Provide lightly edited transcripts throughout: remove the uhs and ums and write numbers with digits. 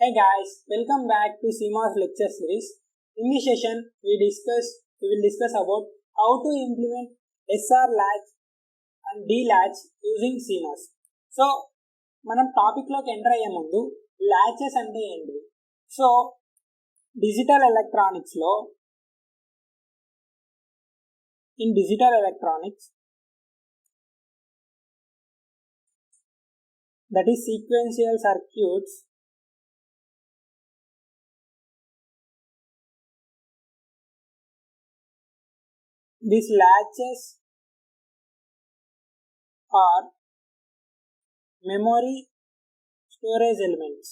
Hey guys, welcome back to CMOS lecture series. In this session, we will discuss about how to implement SR latch and D latch using CMOS. So, మనం topic లోకి enter అయ్యే ముందు latches అంటే ఏంటి? So, digital electronics లో that is sequential circuits, these latches are memory storage elements.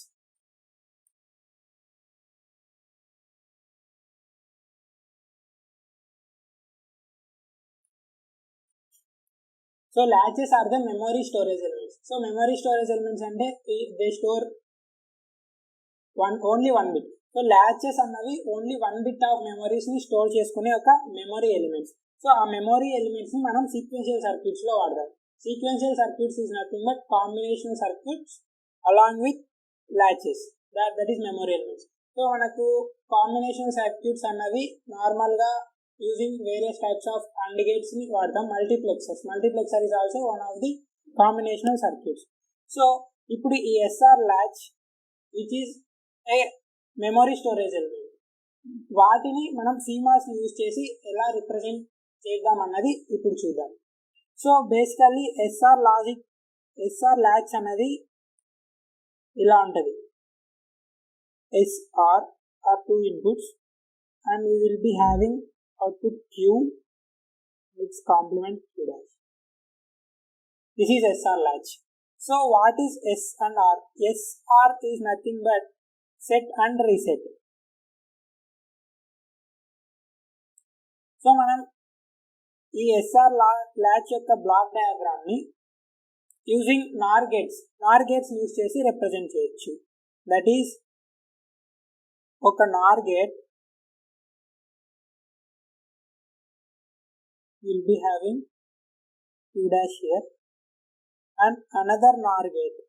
So latches are the memory storage elements. So memory storage elements అంటే they store only one bit. So latches అన్నవి only 1 bit of memories ని store చేసుకునే ఒక memory elements. So ఆ memory elements ని మనం sequential circuits లో వాడతాం. Sequential circuits is nothing but combination circuits along with latches. that is memory elements. So మనకు కాంబినేషన్ సర్క్యూట్స్ అన్నవి నార్మల్ గా using various types of AND gates ని వాడతాం. Multiplexer is also one of the combinational circuits. So ఇప్పుడు ఈ SR latch which is a memory storage element, వాటిని మనం CMOS use చేసి ఎలా రిప్రజెంట్ చేద్దాం అన్నది ఇప్పుడు చూద్దాం. సో బేసికల్లీ SR latch అనేది ఇలా ఉంటుంది. SR are two inputs and we will be having output Q its complement Q dash. This is SR latch. So what is S and R? SR is nothing but set and reset. So మనం ఈ SR latch యొక్క block diagram ని using నార్ gates use చేసి represent చేయొచ్చు. That is ఒక నార్ gate will be having Q dash here and another NOR gate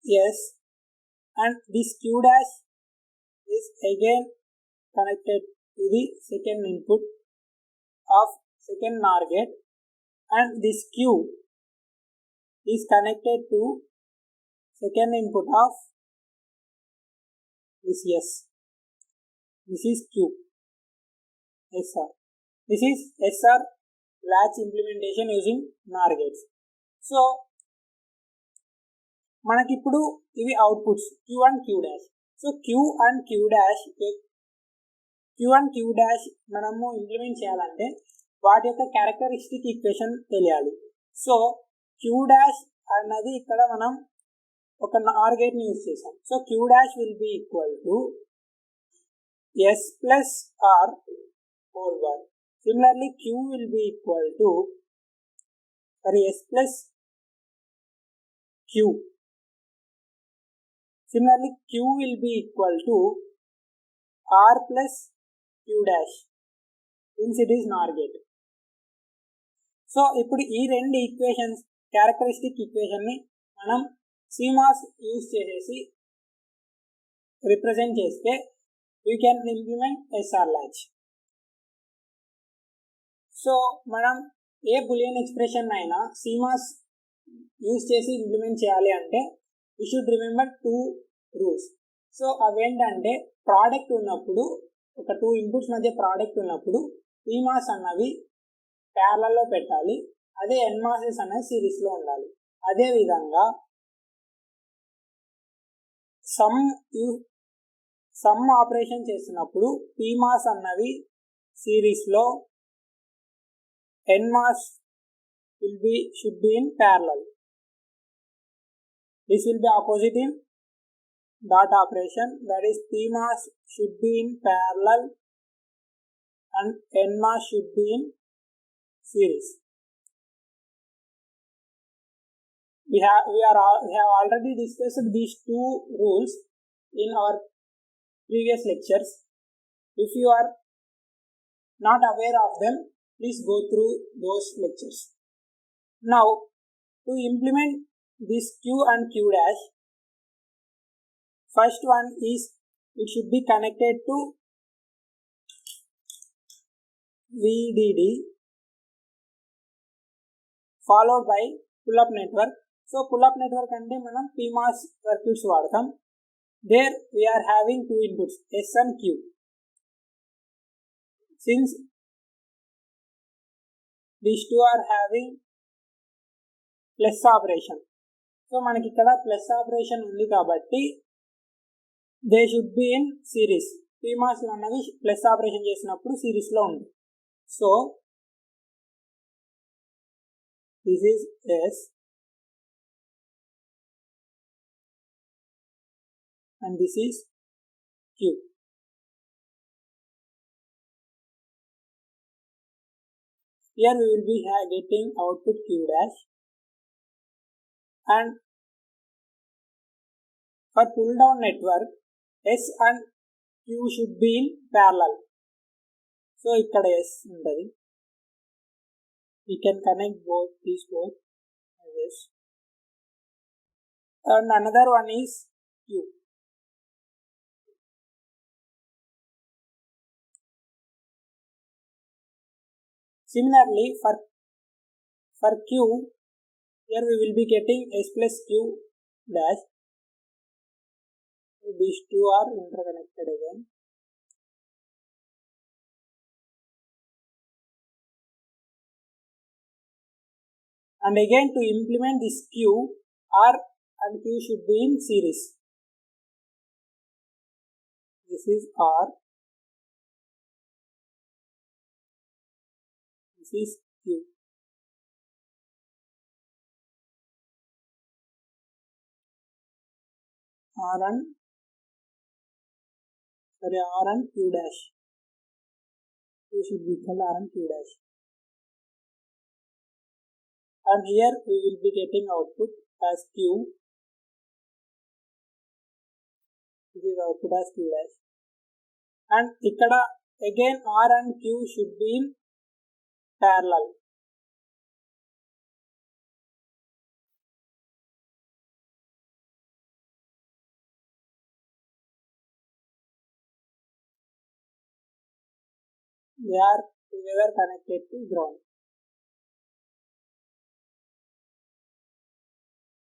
yes, and this Q dash is again connected to the second input of second NOR gate and this Q is connected to second input of this S. This is Q, SR. This is SR latch implementation using NOR gates. So మనకిప్పుడు ఇవి outputs Q and Q dash. So Q and Q dash మనము implement చేయాలంటే వాటి యొక్క characteristic equation తెలియాలి. So Q dash అన్నది ఇక్కడ మనం ఒక NOR గేట్ ని యూజ్ చేసాం. So Q dash will be equal to S plus R whole bar. Similarly, Q will be equal to S plus Q. Similarly, Q will be equal to R plus Q dash since it is NOR gate. So ఇప్పుడు ఈ రెండు equations characteristic equation ని మనం CMOS use చేసేసి represent చేస్తే we can implement SR latch. So మనం ఏ Boolean expression అయినా CMOS use చేసి ఇంప్లిమెంట్ చేయాలి అంటే we should remember two rules. So అవేంటంటే ప్రోడక్ట్ ఉన్నప్పుడు ఒక 2 ఇన్పుట్స్ మధ్య ప్రోడక్ట్ ఉన్నప్పుడు PMOS అన్నవి ప్యారలల్ లో పెట్టాలి, అదే NMOS అనేది సిరీస్ లో ఉండాలి. అదే విధంగా సమ్ ఆపరేషన్ చేస్తున్నప్పుడు PMOS అన్నవి సిరీస్ లో, NMOS should be in parallel. This will be opposite in dot operation, that is PMOS should be in parallel and NMOS should be in series. We have already discussed these two rules in our previous lectures. If you are not aware of them, please go through those lectures. Now, to implement this Q and Q dash, first one is it should be connected to VDD followed by pull-up network. So pull-up network అంటే మనం PMOS circuits వాడతాం. There we are having two inputs S and Q. Since these two are having plus operation, so మనకి ఇక్కడ plus operation ఉంది కాబట్టి they should be in series. PMOS అన్నవి plus operation చేసినప్పుడు సిరీస్లో ఉంది. So this is S and this is Q. Here we will be getting output Q dash, and for pull down network S and Q should be in parallel. So ikkada S untadi. We can connect these both like this, and another one is Q. Similarly for Q, here we will be getting S plus Q dash. So these two are interconnected again. And again to implement this Q, R and Q should be in series. This is R, this is Q. R and Q dash. Q should be equal R and Q dash. And here we will be getting output as Q. This is output as Q dash. And ikkada again R and Q should be in parallel. They are together connected to ground.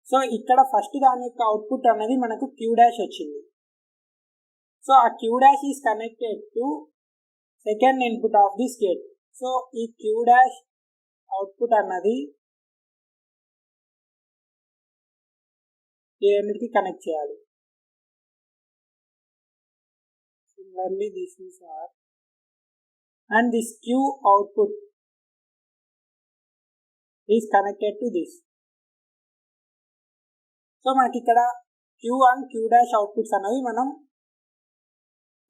So ఇక్కడ first దాని యొక్క output అనేది మనకు Q dash వచ్చింది. So ఆ Q dash is connected to second input of this gate. So ఈ Q dash output అన్నది ఈ రెండింటికి కనెక్ట్ చేయాలి. Similarly this is R and this Q output is connected to this. So మనకి ఇక్కడ Q and Q dash outputs అనేవి మనం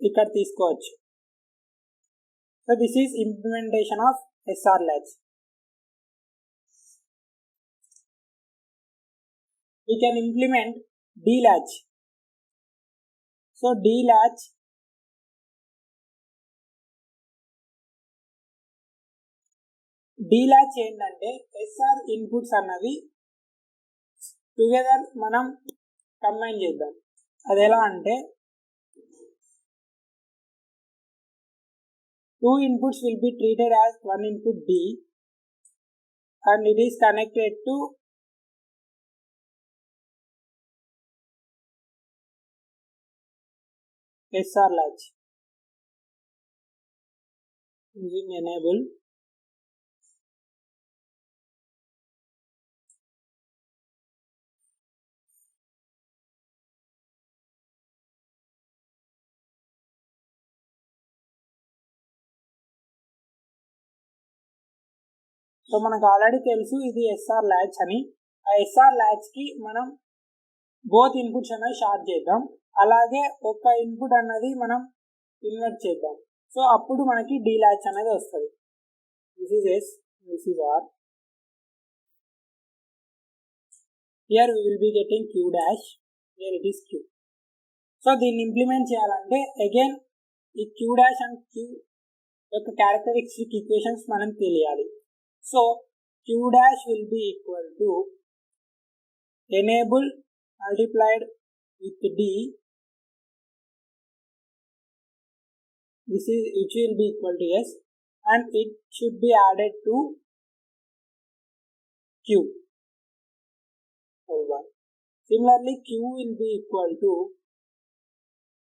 ఇక్కడ తీసుకోవచ్చు. So this is implementation of SR latch. We can implement D latch. So D latch ఏంటంటే SR inputs అన్నవి together మనం combine చేద్దాం. అది ఎలా అంటే 2 inputs will be treated as one input D and it is connected to SR latch using enable. So మనకు already తెలుసు ఇది ఎస్ఆర్ ల్యాచ్ అని. ఆ ఎస్ఆర్ ల్యాచ్కి మనం బోత్ ఇన్పుట్స్ అనేవి షార్ట్ చేద్దాం, అలాగే ఒక ఇన్పుట్ అన్నది మనం ఇన్వర్ట్ చేద్దాం. సో అప్పుడు మనకి డి ల్యాచ్ అనేది వస్తుంది. This is S, this is R. Here we will be getting Q dash, here it is Q. So దీన్ని ఇంప్లిమెంట్ చేయాలంటే అగైన్ ఈ క్యూ డాష్ అండ్ క్యూ యొక్క క్యారెక్టరిస్టిక్ ఈక్వేషన్స్ మనం తెలియాలి. So Q dash will be equal to enable multiplied with D, which will be equal to S, and it should be added to Q. Similarly, Q will be equal to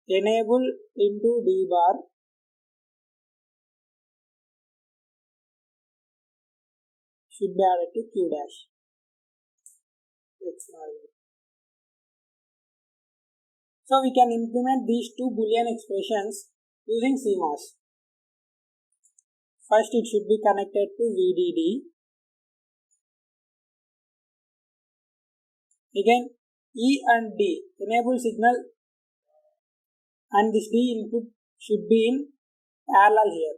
enable into D bar should be added to Q dash. So we can implement these two Boolean expressions using CMOS. First, it should be connected to VDD. Again, E and D enable signal, and this D input should be in parallel here.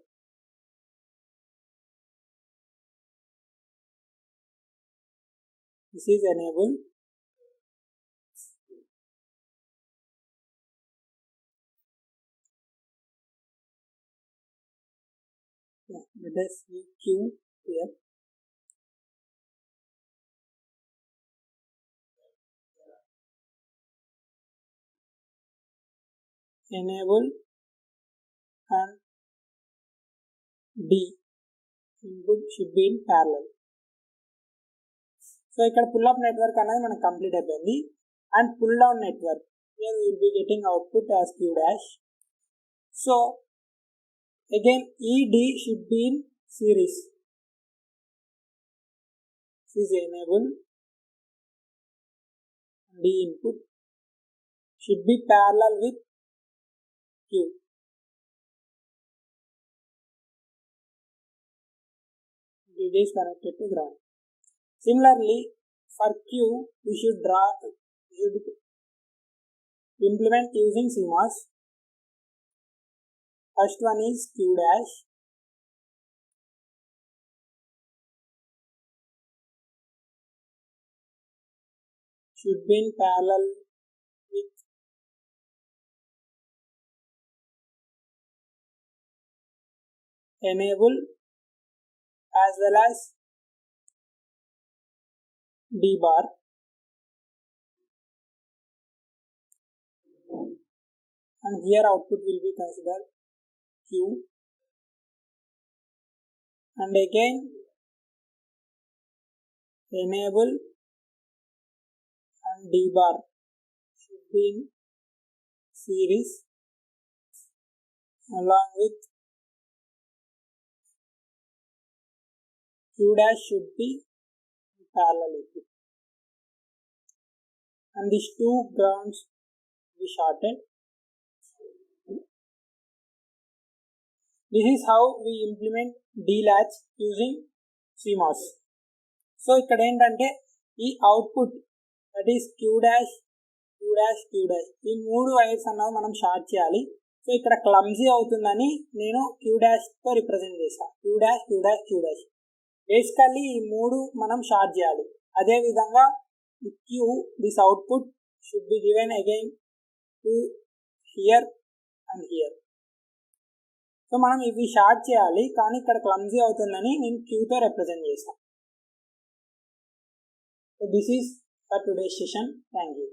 This is enable. Let us see Q here. Enable and D input should be in parallel. So ఇక్కడ pull up network అనేది మనకు complete అయిపోయింది. And pull down network, here we will be getting output as Q dash. So again ED should be in series. This is enable. D input should be parallel with Q. It is connected to ground. Similarly, for Q, we should implement using CMOS. First one is Q dash. Should be in parallel with enable as well as D bar. And here output will be considered Q. And again enable and D bar should be in series along with Q dash should be parallel with it. And these two grounds we shorted. This is how we implement D-latch using CMOS. So ఇక్కడ ఏంటంటే ఈ output that is Q dash, Q dash, Q dash ఈ మూడు wires అన్నవి మనం short చేయాలి. So ఇక్కడ clumsy అవుతుందని నేను Q dash తో రిప్రజెంట్ చేశాను. Q dash, Q dash, Q dash. Basically ఈ మూడు మనం షార్ట్ చేయాలి. అదే విధంగా ఈ Q, this output should be given again to hear and here. So మనం ఇవి షార్ట్ చేయాలి, కానీ ఇక్కడ క్లమ్జీ అవుతుందని నేను Qతో రిప్రజెంట్ చేశాను. So this is for today's session. Thank you.